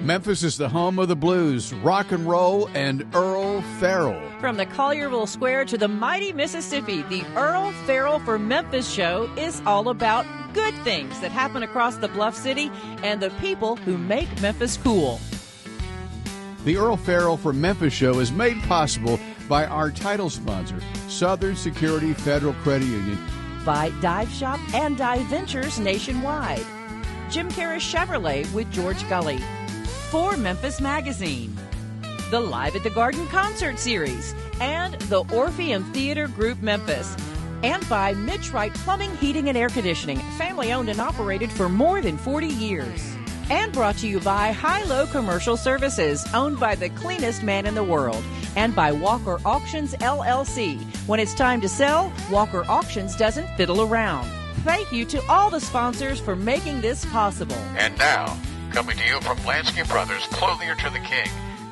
Memphis is the home of the blues, rock and roll, and Earle Farrell. From the Collierville Square to the mighty Mississippi, the Earle Farrell for Memphis show is all about good things that happen across the Bluff City and the people who make Memphis cool. The Earle Farrell for Memphis show is made possible by our title sponsor, Southern Security Federal Credit Union, by Dive Shop and Dive Ventures nationwide, Jim Karras Chevrolet with George Gully, For Memphis Magazine, the Live at the Garden concert series, and the Orpheum Theater Group Memphis, and by Mitch Wright Plumbing, Heating, and Air Conditioning, family owned and operated for more than 40 years. And brought to you by High-Low Commercial Services, owned by the cleanest man in the world, and by Walker Auctions, LLC. When it's time to sell, Walker Auctions doesn't fiddle around. Thank you to all the sponsors for making this possible. And now, coming to you from Lansky Brothers, Clothier to the King,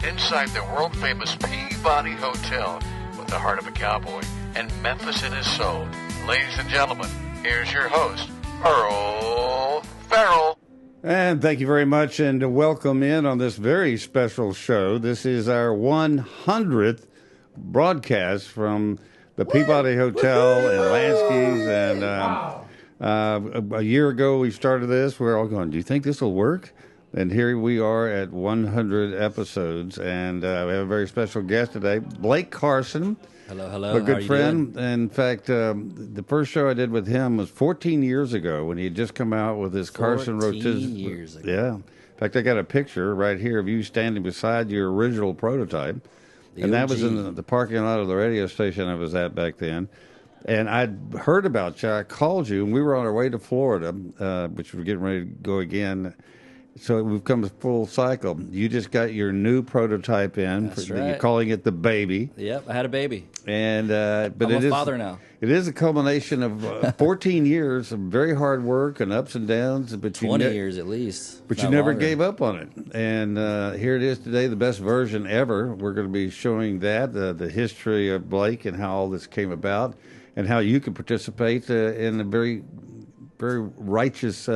inside the world-famous Peabody Hotel, with the heart of a cowboy and Memphis in his soul. Ladies and gentlemen, here's your host, Earle Farrell. And thank you very much, and welcome in on this very special show. This is our 100th broadcast from the Peabody Hotel in Lansky's. And a year ago we started this. We're all going, do you think this will work? And here we are at 100 episodes, and we have a very special guest today, Blake Carson. Hello. A good friend. In fact, the first show I did with him was 14 years ago when he had just come out with his Carson Rotisseries. 14 years ago. Yeah. In fact, I got a picture right here of you standing beside your original prototype. And that was in the parking lot of the radio station I was at back then. And I'd heard about you. I called you, and we were on our way to Florida, which we're getting ready to go again. So we've come full cycle. You just got your new prototype in. That's right. You're calling it the baby. Yep, I had a baby. And but I'm a father now. It is a culmination of 14 years of very hard work and ups and downs. But 20 years at least. But you never gave up on it. And here it is today, the best version ever. We're going to be showing that, the history of Blake and how all this came about, and how you can participate in a very, very righteous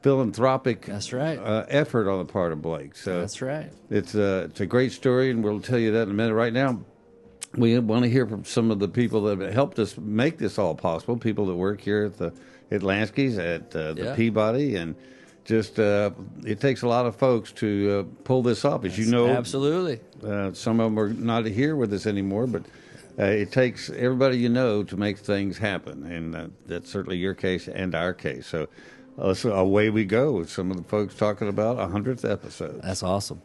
philanthropic That's right. effort on the part of Blake. So That's right. It's a great story, and we'll tell you that in a minute. Right now, we want to hear from some of the people that have helped us make this all possible, people that work here at Lansky's, at the Peabody, and just it takes a lot of folks to pull this off. As you know, absolutely. Some of them are not here with us anymore, but it takes everybody you know to make things happen, and that's certainly your case and our case. So away we go with some of the folks talking about 100th episode. That's awesome.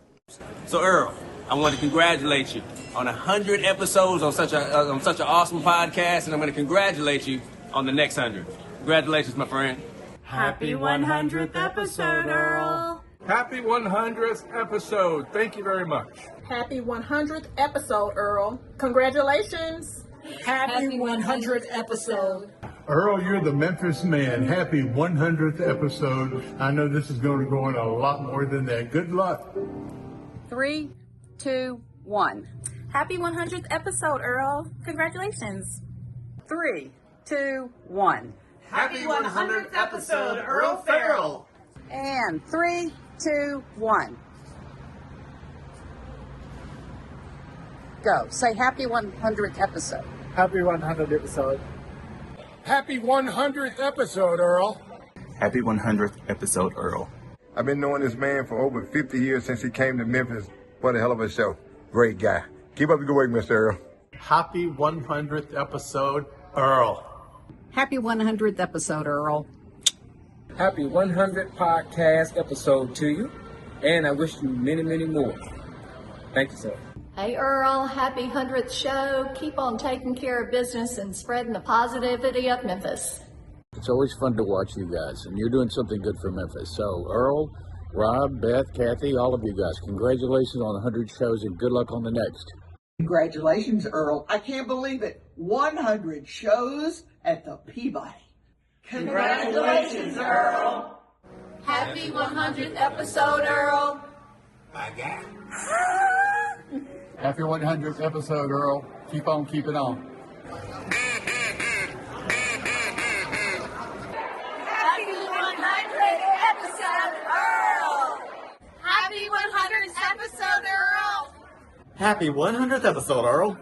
So Earle, I want to congratulate you on 100 episodes on such an awesome podcast, and I'm going to congratulate you on the next 100. Congratulations, my friend. Happy 100th episode, Earle. Happy 100th episode. Thank you very much. Happy 100th episode, Earle. Congratulations. Happy 100th episode. Earle, you're the Memphis man. Happy 100th episode. I know this is going to go on a lot more than that. Good luck. 3, 2, 1. Happy 100th episode, Earle. Congratulations. 3, 2, 1. Happy 100th episode, Earle Farrell. And 3, 2, 1. Go. Say happy 100th episode. Happy 100th episode. Happy 100th episode, Earle. Happy 100th episode, Earle. I've been knowing this man for over 50 years since he came to Memphis. What a hell of a show. Great guy. Keep up the good work, Mr. Earle. Happy 100th episode, Earle. Happy 100th episode, Earle. Happy 100th podcast episode to you, and I wish you many, many more. Thank you, sir. Hey, Earle, happy 100th show. Keep on taking care of business and spreading the positivity of Memphis. It's always fun to watch you guys, and you're doing something good for Memphis. So, Earle, Rob, Beth, Kathy, all of you guys, congratulations on 100 shows, and good luck on the next. Congratulations, Earle. I can't believe it. 100 shows at the Peabody. Congratulations, Earle. Happy 100th episode, Earle. My God. Happy 100th episode, Earle. Keep on keeping on. Happy 100th episode, Earle. Happy Happy 100th episode, Earl.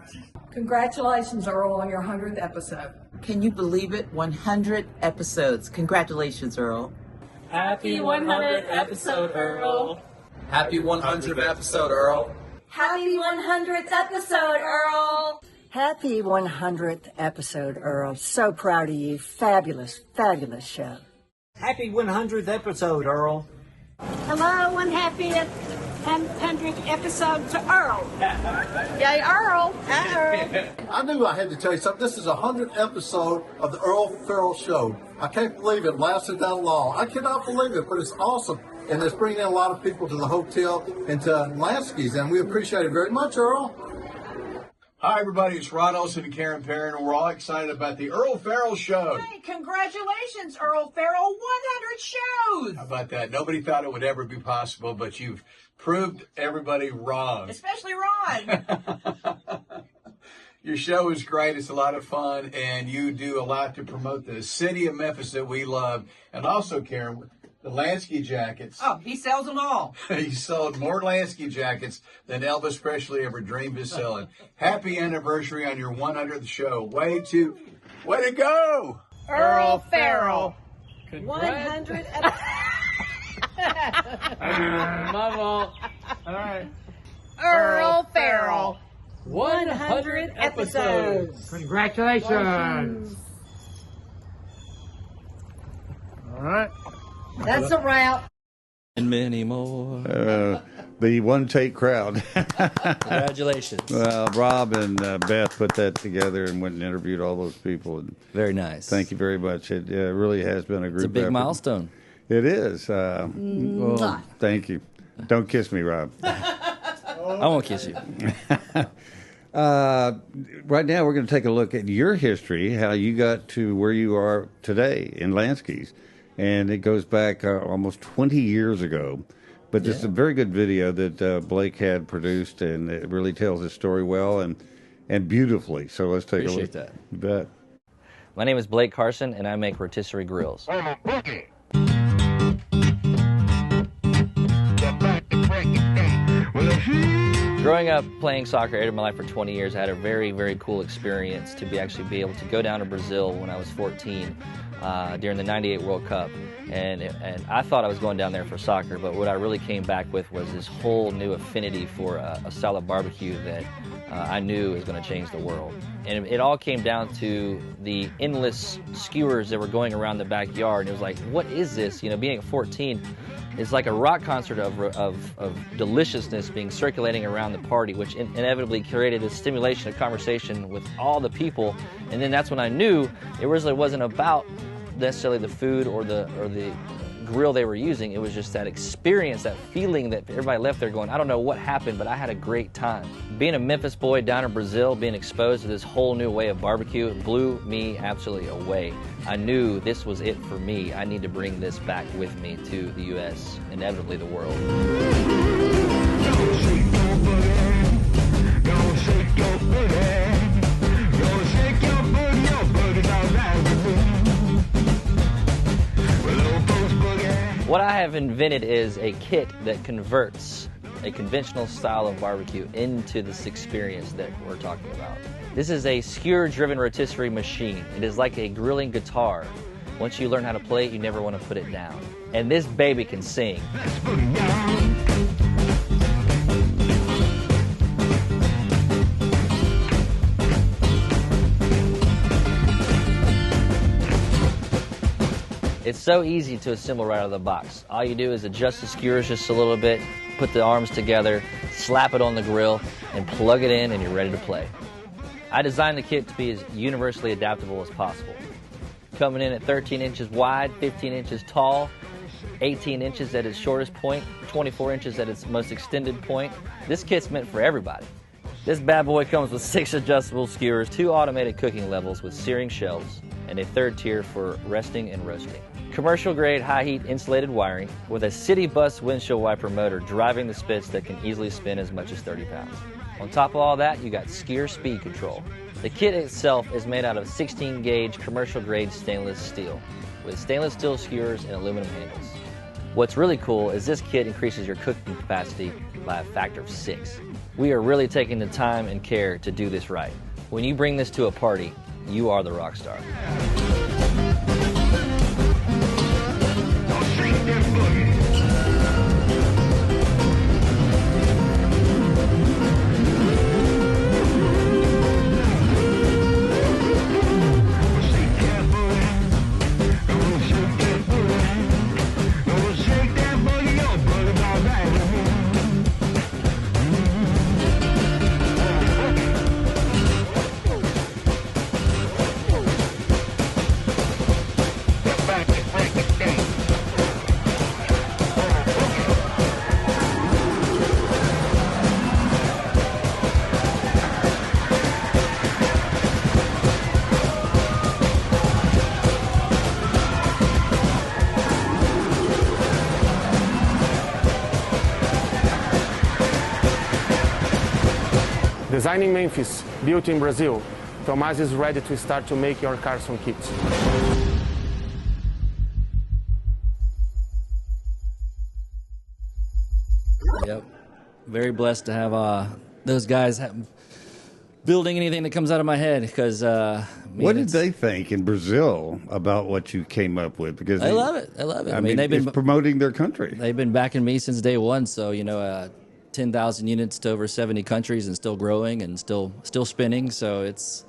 Congratulations, Earl, on your 100th episode. Can you believe it? 100 episodes. Congratulations, Earl. Happy 100th episode, Earl. Happy 100th episode, Earl. Happy 100th episode, Earl. Happy 100th episode, Earl. So proud of you. Fabulous, fabulous show. Happy 100th episode, Earl. Hello and happy 100th episode to Earl. Yay, Earl. I knew I had to tell you something. This is a 100th episode of the Earle Farrell Show. I can't believe it lasted that long. I cannot believe it, but it's awesome. And it's bringing in a lot of people to the hotel and to Lansky's, and we appreciate it very much, Earl. Hi, everybody. It's Ron Olson and Karen Perrin, and we're all excited about the Earle Farrell Show. Hey, congratulations, Earle Farrell. 100 shows. How about that? Nobody thought it would ever be possible, but you've proved everybody wrong. Especially Ron. Your show is great. It's a lot of fun, and you do a lot to promote the city of Memphis that we love. And also, Karen, the Lansky jackets. Oh, he sells them all. He sold more Lansky jackets than Elvis Presley ever dreamed of selling. Happy anniversary on your 100th show. Way to go. Earle Farrell. 100 My fault. All right. Earle Farrell. 100 episodes. Congratulations. All right. That's a wrap. And many more. The one-take crowd. Congratulations. Well, Rob and Beth put that together and went and interviewed all those people. Very nice. Thank you very much. It really has been a group It's a big effort. Milestone. It is. Well, thank you. Don't kiss me, Rob. I won't kiss you. Right now, we're going to take a look at your history, how you got to where you are today in Lansky's. And it goes back almost 20 years ago. But it's a very good video that Blake had produced, and it really tells his story well and beautifully. So let's take a look. Appreciate that. You bet. My name is Blake Carson, and I make rotisserie grills. Growing up playing soccer, I did my life for 20 years. I had a very, very cool experience to actually be able to go down to Brazil when I was 14 during the '98 World Cup. And I thought I was going down there for soccer, but what I really came back with was this whole new affinity for a style of barbecue that I knew was going to change the world. And it all came down to the endless skewers that were going around the backyard. And it was like, what is this? You know, being at 14, it's like a rock concert of deliciousness being circulating around the party, which inevitably created a stimulation, a conversation with all the people. And then that's when I knew it really wasn't about necessarily the food or the grill they were using. It was just that experience, that feeling that everybody left there going, I don't know what happened, but I had a great time. Being a Memphis boy down in Brazil, being exposed to this whole new way of barbecue, it blew me absolutely away. I knew this was it for me. I need to bring this back with me to the U.S., inevitably the world. What I have invented is a kit that converts a conventional style of barbecue into this experience that we're talking about. This is a skewer-driven rotisserie machine. It is like a grilling guitar. Once you learn how to play it, you never want to put it down. And this baby can sing. It's so easy to assemble right out of the box. All you do is adjust the skewers just a little bit, put the arms together, slap it on the grill, and plug it in, and you're ready to play. I designed the kit to be as universally adaptable as possible. Coming in at 13 inches wide, 15 inches tall, 18 inches at its shortest point, 24 inches at its most extended point. This kit's meant for everybody. This bad boy comes with 6 adjustable skewers, 2 automated cooking levels with searing shelves, and a 3rd tier for resting and roasting. Commercial grade high heat insulated wiring with a city bus windshield wiper motor driving the spits that can easily spin as much as 30 pounds. On top of all that, you got skewer speed control. The kit itself is made out of 16 gauge commercial grade stainless steel with stainless steel skewers and aluminum handles. What's really cool is this kit increases your cooking capacity by a factor of 6. We are really taking the time and care to do this right. When you bring this to a party, you are the rock star. Designing Memphis, built in Brazil, Tomás is ready to start to make your Carson kits. Yep. Very blessed to have those guys building anything that comes out of my head, because what did they think in Brazil about what you came up with? Because they love it. They love it. I mean, they've been promoting their country. They've been backing me since day one. So 10,000 units to over 70 countries and still growing and still spinning. So it's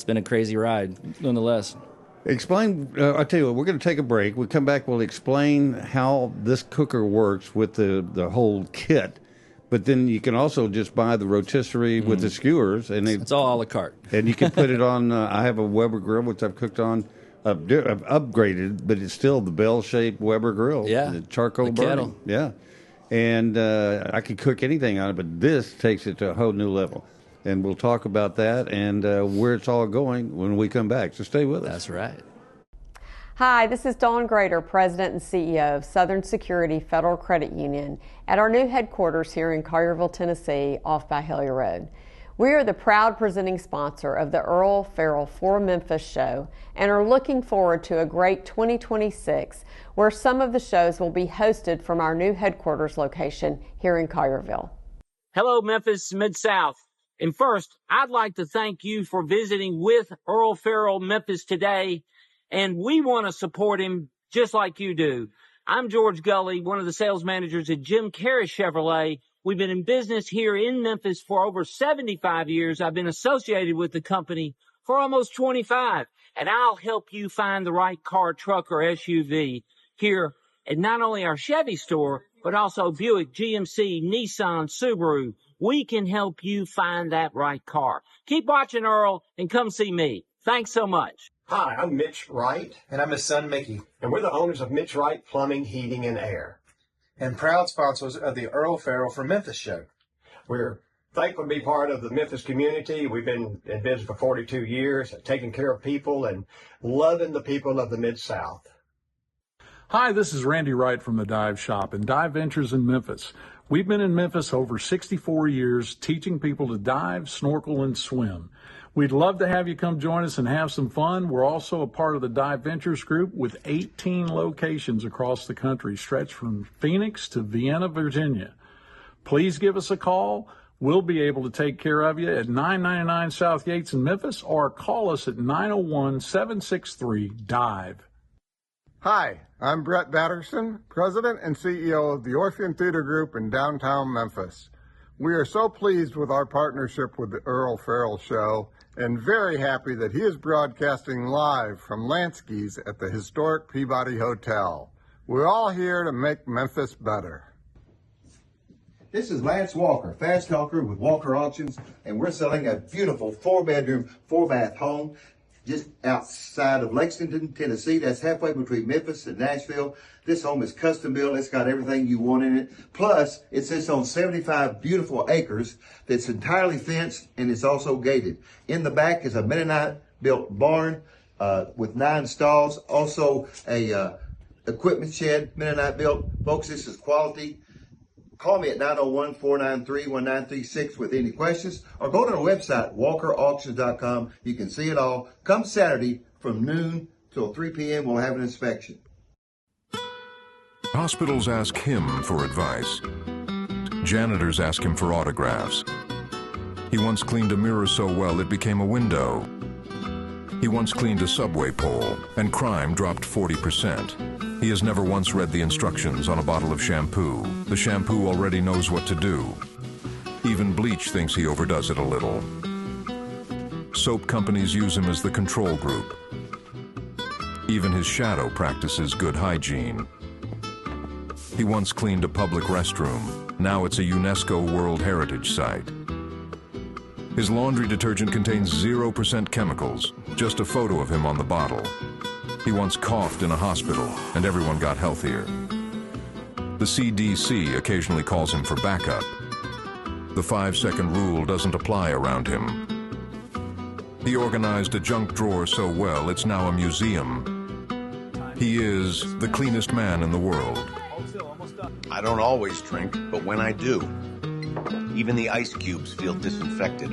been a crazy ride, nonetheless. Explain. I'll tell you what. We're going to take a break. We come back. We'll explain how this cooker works with the whole kit. But then you can also just buy the rotisserie with the skewers, and it's all a la carte. And you can put it on. I have a Weber grill, which I've cooked on. I've upgraded, but it's still the bell-shaped Weber grill. Yeah, the charcoal burning. Kettle. Yeah, and I could cook anything on it, but this takes it to a whole new level. And we'll talk about that and where it's all going when we come back. So stay with us. That's right. Hi, this is Dawn Grader, President and CEO of Southern Security Federal Credit Union at our new headquarters here in Collierville, Tennessee, off by Hellier Road. We are the proud presenting sponsor of the Earle Farrell For Memphis show and are looking forward to a great 2026 where some of the shows will be hosted from our new headquarters location here in Collierville. Hello, Memphis Mid-South. And first, I'd like to thank you for visiting with Earle Farrell Memphis today. And we want to support him just like you do. I'm George Gully, one of the sales managers at Jim Carey Chevrolet. We've been in business here in Memphis for over 75 years. I've been associated with the company for almost 25. And I'll help you find the right car, truck, or SUV here at not only our Chevy store, but also Buick, GMC, Nissan, Subaru. We can help you find that right car. Keep watching, Earl, and come see me. Thanks so much. Hi, I'm Mitch Wright. And I'm his son, Mickey. And we're the owners of Mitch Wright Plumbing, Heating, and Air. And proud sponsors of the Earle Farrell for Memphis show. We're thankful to be part of the Memphis community. We've been in business for 42 years, taking care of people and loving the people of the Mid-South. Hi, this is Randy Wright from the Dive Shop and Dive Ventures in Memphis. We've been in Memphis over 64 years teaching people to dive, snorkel, and swim. We'd love to have you come join us and have some fun. We're also a part of the Dive Ventures Group with 18 locations across the country, stretched from Phoenix to Vienna, Virginia. Please give us a call. We'll be able to take care of you at 999 South Yates in Memphis, or call us at 901-763-DIVE. Hi, I'm Brett Batterson, President and CEO of the Orpheum Theater Group in downtown Memphis. We are so pleased with our partnership with the Earle Farrell Show and very happy that he is broadcasting live from Lansky's at the historic Peabody Hotel. We're all here to make Memphis better. This is Lance Walker, Fast Talker with Walker Auctions, and we're selling a beautiful 4-bedroom, 4-bath home just outside of Lexington, Tennessee. That's halfway between Memphis and Nashville. This home is custom built. It's got everything you want in it. Plus, it sits on 75 beautiful acres that's entirely fenced, and it's also gated. In the back is a Mennonite-built barn with 9 stalls. Also, a equipment shed, Mennonite-built. Folks, this is quality. Call me at 901-493-1936 with any questions, or go to our website, walkerauctions.com. You can see it all. Come Saturday from noon till 3 p.m. We'll have an inspection. Hospitals ask him for advice. Janitors ask him for autographs. He once cleaned a mirror so well it became a window. He once cleaned a subway pole, and crime dropped 40%. He has never once read the instructions on a bottle of shampoo. The shampoo already knows what to do. Even bleach thinks he overdoes it a little. Soap companies use him as the control group. Even his shadow practices good hygiene. He once cleaned a public restroom. Now it's a UNESCO World Heritage Site. His laundry detergent contains 0% chemicals, just a photo of him on the bottle. He once coughed in a hospital, and everyone got healthier. The CDC occasionally calls him for backup. The 5-second rule doesn't apply around him. He organized a junk drawer so well it's now a museum. He is the cleanest man in the world. I don't always drink, but when I do, even the ice cubes feel disinfected.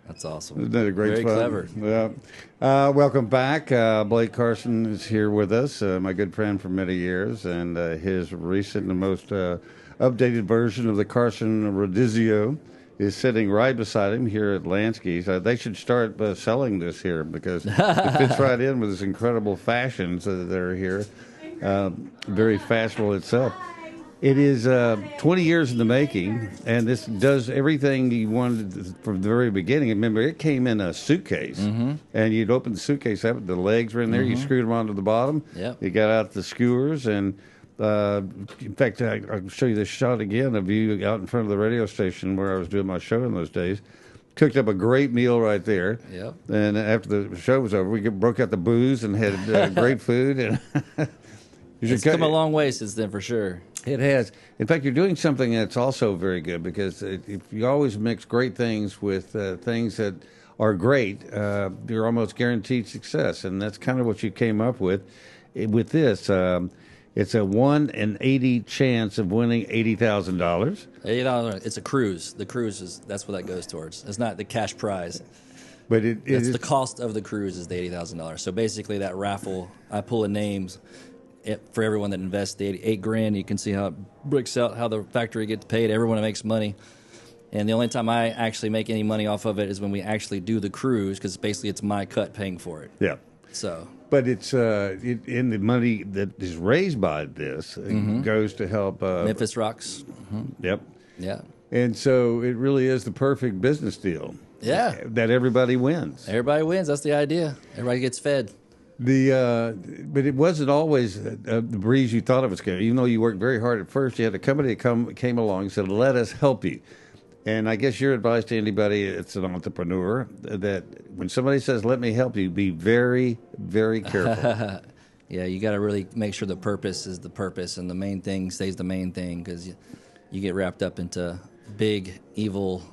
That's awesome. Isn't that a great Very fun? clever. Yeah. Welcome back. Blake Carson is here with us, my good friend for many years, and his recent and most updated version of the Carson Rotisseries is sitting right beside him here at Lansky's. They should start selling this here because it fits right in with his incredible fashions that are here. Very fashionable itself. It is 20 years in the making, and this does everything you wanted from the very beginning. Remember, it came in a suitcase, and you'd open the suitcase up, the legs were in there, you screwed them onto the bottom, you got out the skewers, and in fact, I'll show you this shot again of you out in front of the radio station where I was doing my show in those days. Cooked up a great meal right there. Yep. And after the show was over, we broke out the booze and had great food. And it's come a long way since then, for sure. It has. In fact, you're doing something that's also very good because if you always mix great things with things that are great, you're almost guaranteed success. And that's kind of what you came up with this. It's a 1 in 80 chance of winning $80,000. $80. It's a cruise. The cruise that's what that goes towards. It's not the cash prize. But it's the cost of the cruise is the $80,000. So basically, that raffle, I pull a names for everyone that invests the $8,000. You can see how it breaks out, how the factory gets paid. Everyone makes money. And the only time I actually make any money off of it is when we actually do the cruise, because basically it's my cut paying for it. Yeah. So. But it's in the money that is raised by this goes to help Memphis Rocks. Yep. Yeah. And so it really is the perfect business deal. Yeah. That everybody wins. Everybody wins. That's the idea. Everybody gets fed. But it wasn't always the breeze you thought it was going to. Even though you worked very hard at first, you had a company that came along and said, "Let us help you." And I guess your advice to anybody that's an entrepreneur, that when somebody says, "Let me help you," be very, very careful. Yeah, you got to really make sure the purpose is the purpose and the main thing stays the main thing, because you get wrapped up into big, evil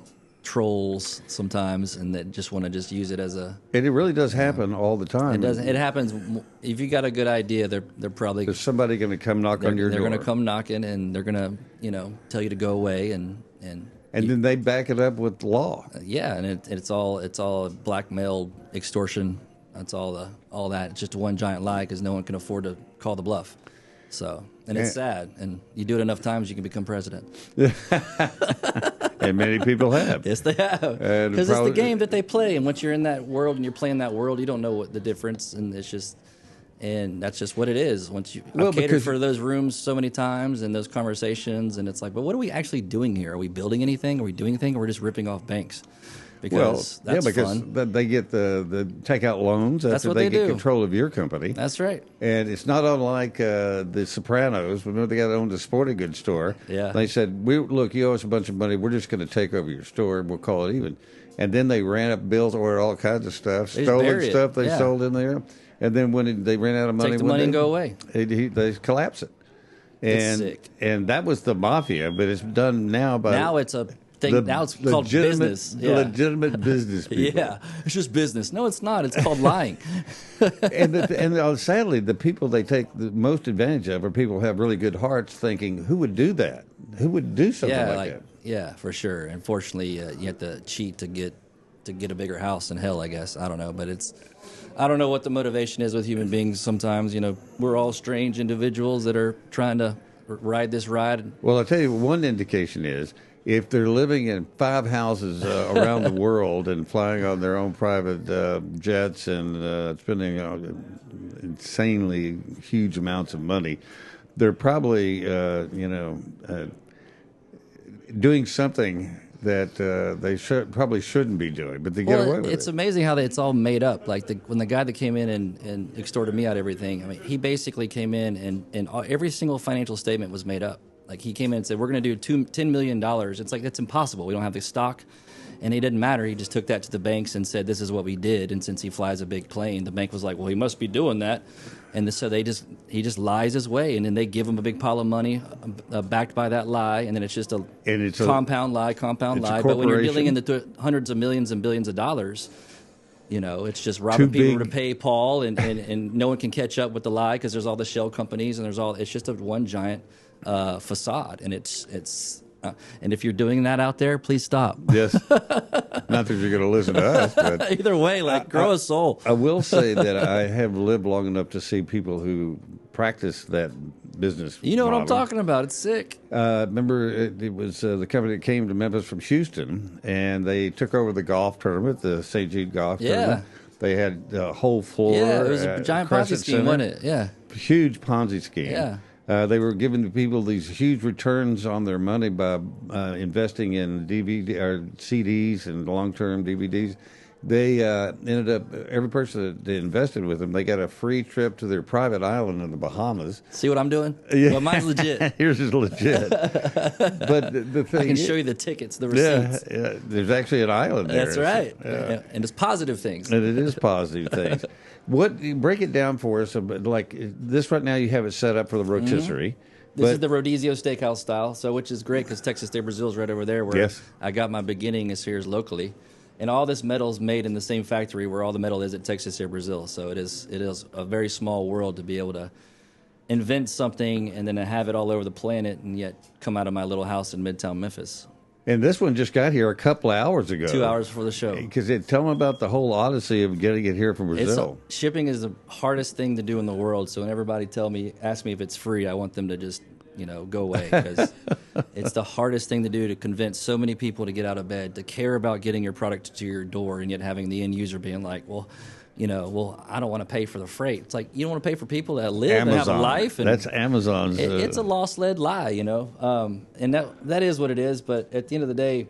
trolls sometimes, and that just want to just use it as a... And it really does happen all the time. It does. It happens. If you got a good idea, they're probably... There's somebody going to come knock on your door. They're going to come knocking, and they're going to, tell you to go away, and then they back it up with law. Yeah, and it's all blackmail, extortion. That's all that. It's just one giant lie because no one can afford to call the bluff. So, and it's sad. And you do it enough times, you can become president. And many people have. Yes, they have. Because it's the game that they play, and once you're in that world and you're playing that world, you don't know what the difference, and that's just what it is. Once I've catered for those rooms so many times and those conversations, and it's like, but what are we actually doing here? Are we building anything? Are we doing anything? Or we're just ripping off banks? Because that's fun. They get the take out loans after they get control of your company. That's right. And it's not unlike the Sopranos. Remember, they got owned a sporting goods store. Yeah. They said, "Look, you owe us a bunch of money. We're just going to take over your store, and we'll call it even." And then they ran up bills, ordered all kinds of stuff, stolen stuff they sold in there. And then when they ran out of money, take the money and go away. They collapse it. It's sick. And that was the mafia, but it's done now by... Now it's a thing. Now it's called business. Yeah. Legitimate business people. Yeah, it's just business. No, it's not. It's called lying. and sadly, the people they take the most advantage of are people who have really good hearts thinking, who would do that? Who would do something like that? Yeah, for sure. Unfortunately, you have to cheat to get to get a bigger house in hell, I guess. I don't know, but I don't know what the motivation is with human beings. Sometimes, we're all strange individuals that are trying to ride this ride. Well, I'll tell you, one indication is if they're living in 5 houses around the world and flying on their own private jets and spending insanely huge amounts of money, they're probably, doing something that they probably shouldn't be doing, but they get away with it. It's amazing how it's all made up. Like when the guy that came in and extorted me out of everything, I mean, he basically came in and every single financial statement was made up. Like he came in and said, we're going to do $10 million. It's like, that's impossible. We don't have the stock. And it didn't matter. He just took that to the banks and said, this is what we did. And since he flies a big plane, the bank was like, well, he must be doing that. And so he just lies his way. And then they give him a big pile of money backed by that lie. And then it's just a compound lie. But when you're dealing in the hundreds of millions and billions of dollars, it's just robbing people to pay Paul. And no one can catch up with the lie because there's all the shell companies and it's just one giant facade. And and if you're doing that out there, please stop. Yes. Not that you're going to listen to us, but either way, grow a soul. I will say that I have lived long enough to see people who practice that business. You know what I'm talking about? It's sick. Remember, it was the company that came to Memphis from Houston, and they took over the golf tournament, the St. Jude golf tournament. They had a whole floor. Yeah, it was a giant Ponzi scheme, wasn't it? Yeah. Huge Ponzi scheme. Yeah. They were giving the people these huge returns on their money by investing in DVD or CDs and long-term DVDs. They ended up, every person that they invested with them, they got a free trip to their private island in the Bahamas. See what I'm doing? Yeah. Well, mine's legit. Yours is legit. But the thing I can show you the tickets, the receipts. Yeah, there's actually an island there. That's right. And it's positive things. And it is positive things. Break it down for us. Like this right now, you have it set up for the rotisserie. Mm-hmm. This is the Rodizio Steakhouse style, which is great because Texas de Brazil is right over there where I got my beginning as here locally. And all this metal is made in the same factory where all the metal is at Texas de Brazil. So it is a very small world to be able to invent something and then to have it all over the planet and yet come out of my little house in Midtown Memphis. And this one just got here a couple of hours ago. 2 hours before the show. Because tell them about the whole odyssey of getting it here from Brazil. Shipping is the hardest thing to do in the world. So when everybody ask me if it's free, I want them to just go away because it's the hardest thing to do to convince so many people to get out of bed, to care about getting your product to your door, and yet having the end user being like, well, I don't want to pay for the freight. It's like, you don't want to pay for people that live and have a life. And that's Amazon's. It's a lost-led lie, and that is what it is. But at the end of the day,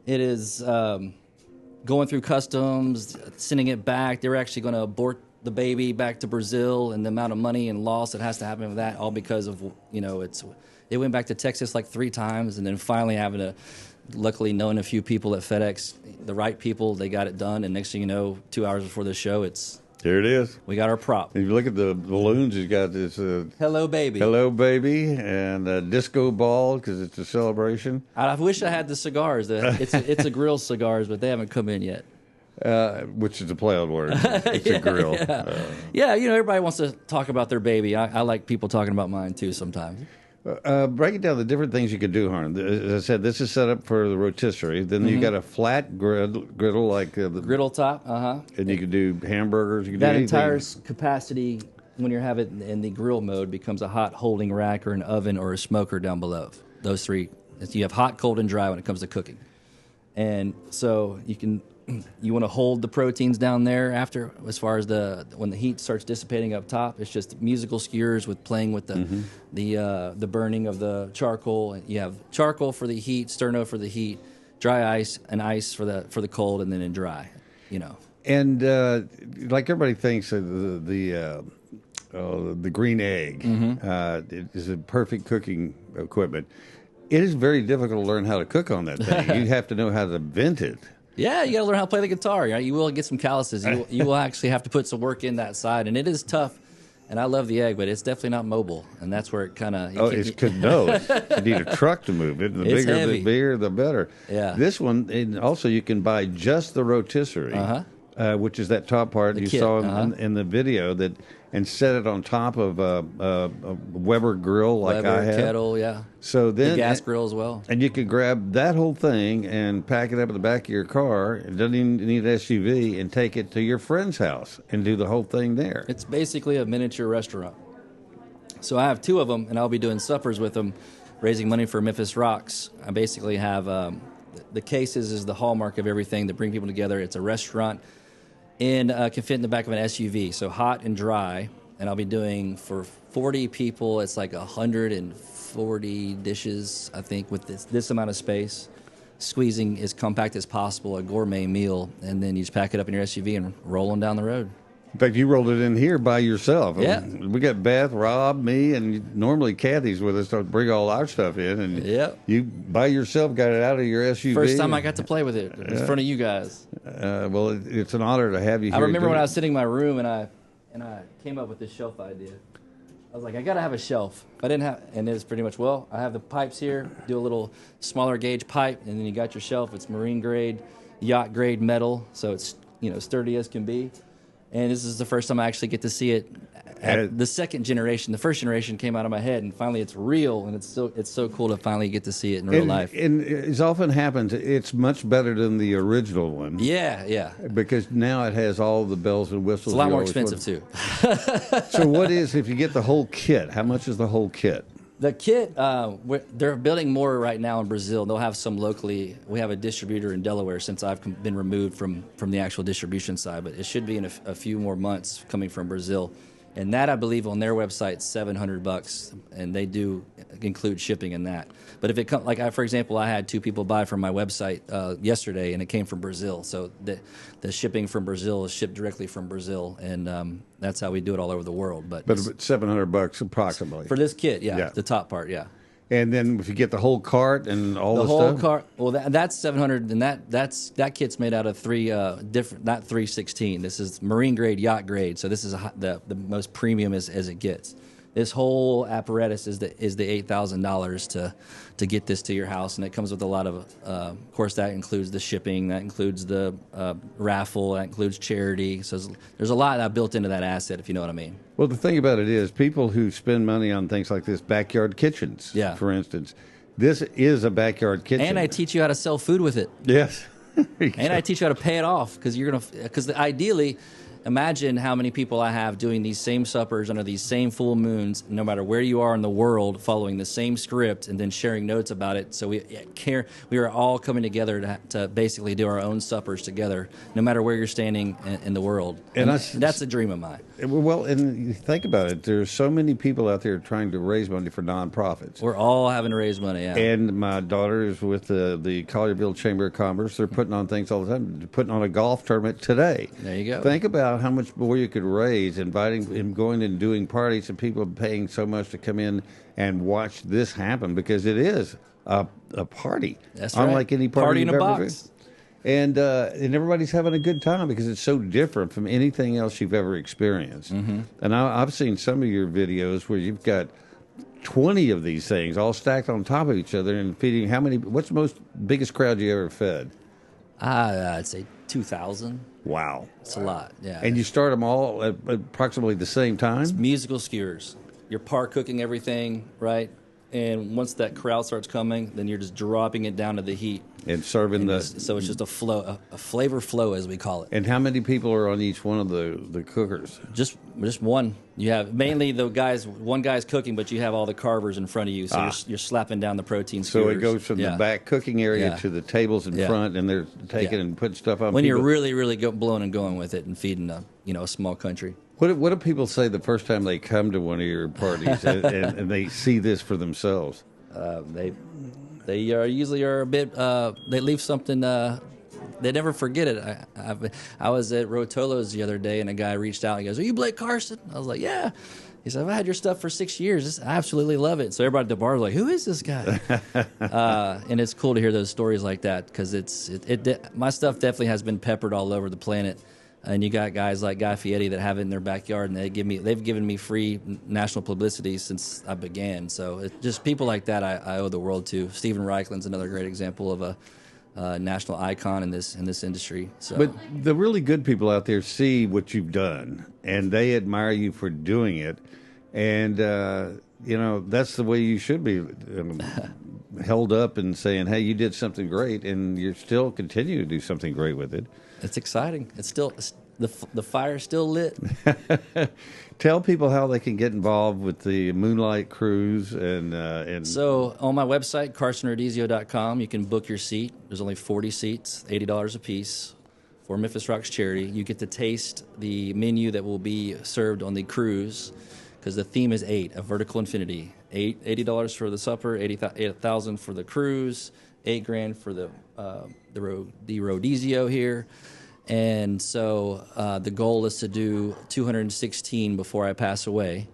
it is going through customs, sending it back. They're actually going to abort the baby back to Brazil, and the amount of money and loss that has to happen with that, all because of it went back to Texas like 3 times, and then finally having to, luckily knowing a few people at FedEx, the right people, they got it done, and next thing you know, 2 hours before the show, here it is. We got our prop. If you look at the balloons, you got this Hello Baby, and a disco ball because it's a celebration. I wish I had the cigars. It's a grill cigars, but they haven't come in yet. Which is a play on word. It's a grill. Yeah. Everybody wants to talk about their baby. I like people talking about mine too sometimes. Break it down, the different things you can do, Harn. As I said, this is set up for the rotisserie. Then you got a flat griddle like the griddle top. And you can do hamburgers. You can that do entire capacity when you have it in the grill mode becomes a hot holding rack or an oven or a smoker down below. Those 3. You have hot, cold, and dry when it comes to cooking. And so you want to hold the proteins down there after, as far as when the heat starts dissipating up top. It's just musical skewers with playing with the burning of the charcoal. You have charcoal for the heat, sterno for the heat, dry ice, and ice for the cold, and then in dry. And like everybody thinks, the green egg is a perfect cooking equipment. It is very difficult to learn how to cook on that thing. You have to know how to vent it. Yeah, you got to learn how to play the guitar. Right? You will get some calluses. You will actually have to put some work in that side, and it is tough. And I love the egg, but it's definitely not mobile, and that's where it kind of. You need a truck to move it. And the bigger the beer, the better. Yeah. This one, and also you can buy just the rotisserie which is that top part you kit, saw in the video, that and set it on top of a Weber grill like Weber, I have. kettle, yeah. So then the gas grill as well. And you could grab that whole thing and pack it up in the back of your car. It doesn't even need an SUV, and take it to your friend's house and do the whole thing there. It's basically a miniature restaurant. So I have 2 of them, and I'll be doing suppers with them, raising money for Memphis Rocks. I basically have the cases is the hallmark of everything that bring people together. It's a restaurant can fit in the back of an SUV, so hot and dry. And I'll be doing for 40 people. It's like 140 dishes, I think, with this amount of space, squeezing as compact as possible, a gourmet meal, and then you just pack it up in your SUV and roll on down the road. In fact, you rolled it in here by yourself. Yeah. We got Beth, Rob, me, and normally Kathy's with us to bring all our stuff in. And you, by yourself, got it out of your SUV. First time I got to play with it in front of you guys. Well, it's an honor to have you here. I remember when I was sitting in my room and I came up with this shelf idea. I was like, I got to have a shelf. I didn't have, and it's pretty much, well, I have the pipes here, do a little smaller gauge pipe, and then you got your shelf. It's marine grade, yacht grade metal, so it's sturdy as can be. And this is the first time I actually get to see it. The second generation, the first generation came out of my head, and finally it's real, and it's so cool to finally get to see it in real life. And as often happens, it's much better than the original one. Yeah. Because now it has all the bells and whistles. It's a lot more expensive too. So what is, if you get the whole kit, how much is the whole kit? The kit, they're building more right now in Brazil. They'll have some locally. We have a distributor in Delaware since I've been removed from the actual distribution side, but it should be in a few more months coming from Brazil. And that, I believe, on their website, $700, and they do include shipping in that. But if it comes, for example, I had 2 people buy from my website yesterday, and it came from Brazil. So the shipping from Brazil is shipped directly from Brazil, and that's how we do it all over the world. But $700 approximately for this kit, the top part, And then if you get the whole cart and all the whole stuff? cart, well, that's $700, and that kit's made out of 3 different, not 316. This is marine grade, yacht grade. So this is the most premium as it gets. This whole apparatus is the $8,000 to get this to your house, and it comes with a lot of course, that includes the shipping, that includes the raffle, that includes charity. So there's a lot that built into that asset, if you know what I mean. Well, the thing about it is, people who spend money on things like this, backyard kitchens, for instance, this is a backyard kitchen. And I teach you how to sell food with it. Yes. And I teach you how to pay it off, because ideally, imagine how many people I have doing these same suppers under these same full moons, no matter where you are in the world, following the same script and then sharing notes about it. So we are all coming together to basically do our own suppers together, no matter where you're standing in the world. And that's a dream of mine. Well, and you think about it, there's so many people out there trying to raise money for nonprofits. We're all having to raise money, yeah. And my daughter is with the Collierville Chamber of Commerce. They're putting on things all the time. They're putting on a golf tournament today. There you go. Think about how much more you could raise, inviting and going and doing parties, and people paying so much to come in and watch this happen, because it is a party. That's right. Unlike any party in you've a ever box. been. And everybody's having a good time, because it's so different from anything else you've ever experienced. Mm-hmm. And I've seen some of your videos where you've got 20 of these things all stacked on top of each other and feeding. What's the biggest crowd you ever fed? I'd say 2,000. Wow. It's a lot, yeah. And you start them all at approximately the same time? It's musical skewers. You're par cooking everything, right? And once that crowd starts coming, then you're just dropping it down to the heat. And serving so it's just a flavor flow, as we call it. And how many people are on each one of the cookers? Just one. You have mainly one guy's cooking, but you have all the carvers in front of you, so you're slapping down the protein skewers. So it goes from the back cooking area to the tables in front, and they're taking and putting stuff on. When you're really, really blowing and going with it and feeding a small country. What do people say the first time they come to one of your parties and they see this for themselves? They usually are a bit. They leave something. They never forget it. I was at Rotolo's the other day, and a guy reached out and he goes, "Are you Blake Carson?" I was like, "Yeah." He said, "I've had your stuff for 6 years. I absolutely love it." So everybody at the bar was like, "Who is this guy?" And it's cool to hear those stories like that, because my stuff definitely has been peppered all over the planet. And you got guys like Guy Fieri that have it in their backyard, and they've given me free national publicity since I began. So it's just people like that I owe the world to. Stephen Reichling's another great example of national icon in this industry. So. But the really good people out there see what you've done, and they admire you for doing it. And, that's the way you should be held up and saying, hey, you did something great, and you're still continue to do something great with it. It's exciting. It's still the fire's still lit. Tell people how they can get involved with the Moonlight Cruise and So on my website, carsonrodizio.com, you can book your seat. There's only 40 seats, $80 a piece for Memphis Rocks charity. You get to taste the menu that will be served on the cruise, because the theme is 8, a vertical infinity. $80 for the supper, $8,000 for the cruise, $8,000 for the Rodizio here. And so the goal is to do 216 before I pass away.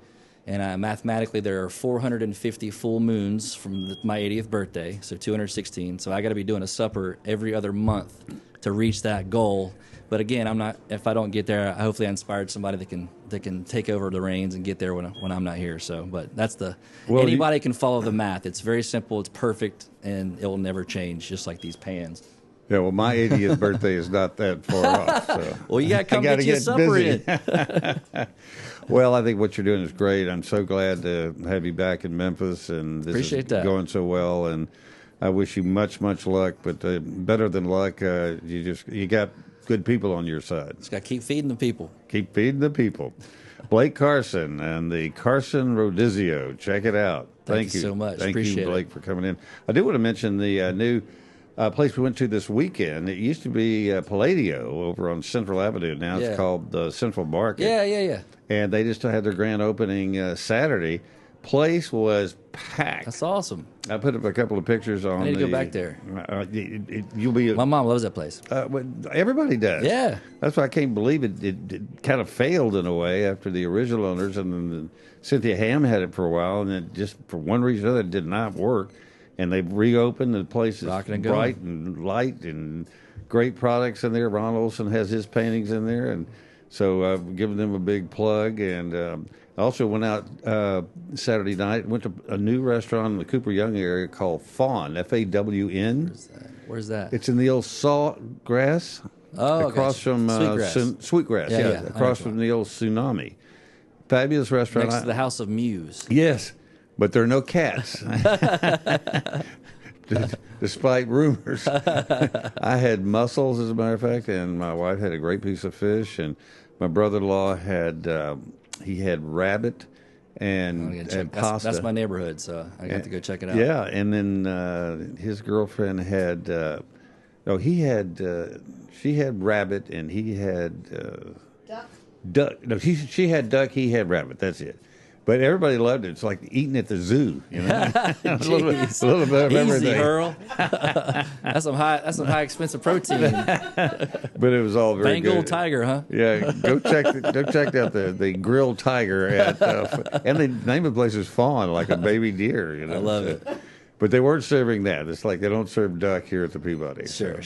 And mathematically, there are 450 full moons from my 80th birthday, so 216. So I got to be doing a supper every other month to reach that goal. But again, if I don't get there, hopefully I inspired somebody that can take over the reins and get there when I'm not here. So, but that's anybody can follow the math. It's very simple. It's perfect, and it will never change, just like these pans. Yeah, well, my 80th birthday is not that far off. So well, you got to come get your supper in. Well, I think what you're doing is great. I'm so glad to have you back in Memphis, and this Appreciate is that. Going so well. And I wish you much, much luck. But better than luck, you got good people on your side. Just got to keep feeding the people. Keep feeding the people. Blake Carson and the Carson Rotisseries. Check it out. Thank you so much. Thank Appreciate you, Blake, for coming in. I do want to mention the new place we went to this weekend. It used to be Palladio over on Central Avenue. Now it's called the Central Market. Yeah. And they just had their grand opening Saturday. Place was packed. That's awesome. I put up a couple of pictures on. I need to go back there. You'll be. My mom loves that place. Everybody does. Yeah. That's why I can't believe it. It kind of failed in a way after the original owners, and then Cynthia Ham had it for a while, and it just for one reason or another it did not work. And they reopened. The place is bright and light and great products in there. Ron Olson has his paintings in there, and so I've given them a big plug. And I also went out Saturday night, went to a new restaurant in the Cooper Young area called Fawn, F-A-W-N. Where's that? It's in the old Saltgrass. Across from Sweetgrass. Yeah, across from the old Tsunami. Fabulous restaurant. Next to the House of Muse. Yes. But there are no cats, despite rumors. I had mussels, as a matter of fact, and my wife had a great piece of fish, and my brother-in-law had rabbit and pasta. That's my neighborhood, so I got to go check it out. Yeah, and then his girlfriend had she had rabbit, and he had duck. No, she had duck. He had rabbit. That's it. But everybody loved it. It's like eating at the zoo, you know. a little bit of everything. Easy, Earle. That's some high expensive protein. But it was all very Bengal good. tiger, huh? Yeah, go check out the grilled tiger at and the name of the place is Fawn, like a baby deer. You know, I love it. But they weren't serving that. It's like they don't serve duck here at the Peabody. Sure.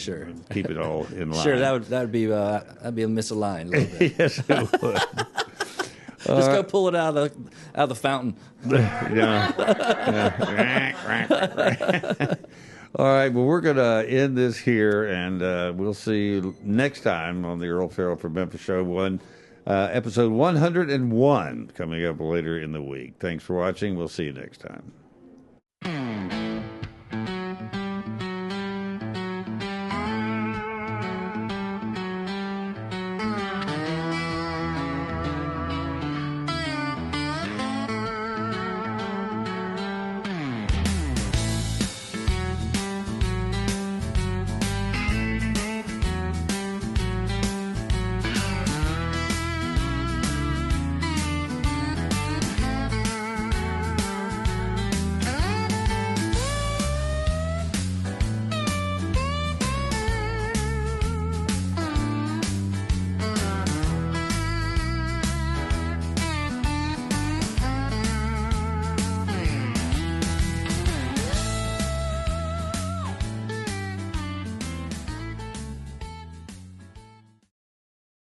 Keep it all in line. Sure, that'd be a misaligned a little bit. Yes, it would. Just go pull it out of the fountain. Yeah. All right, well, we're going to end this here, and we'll see you next time on the Earle Farrell for Memphis Show, episode 101, coming up later in the week. Thanks for watching. We'll see you next time.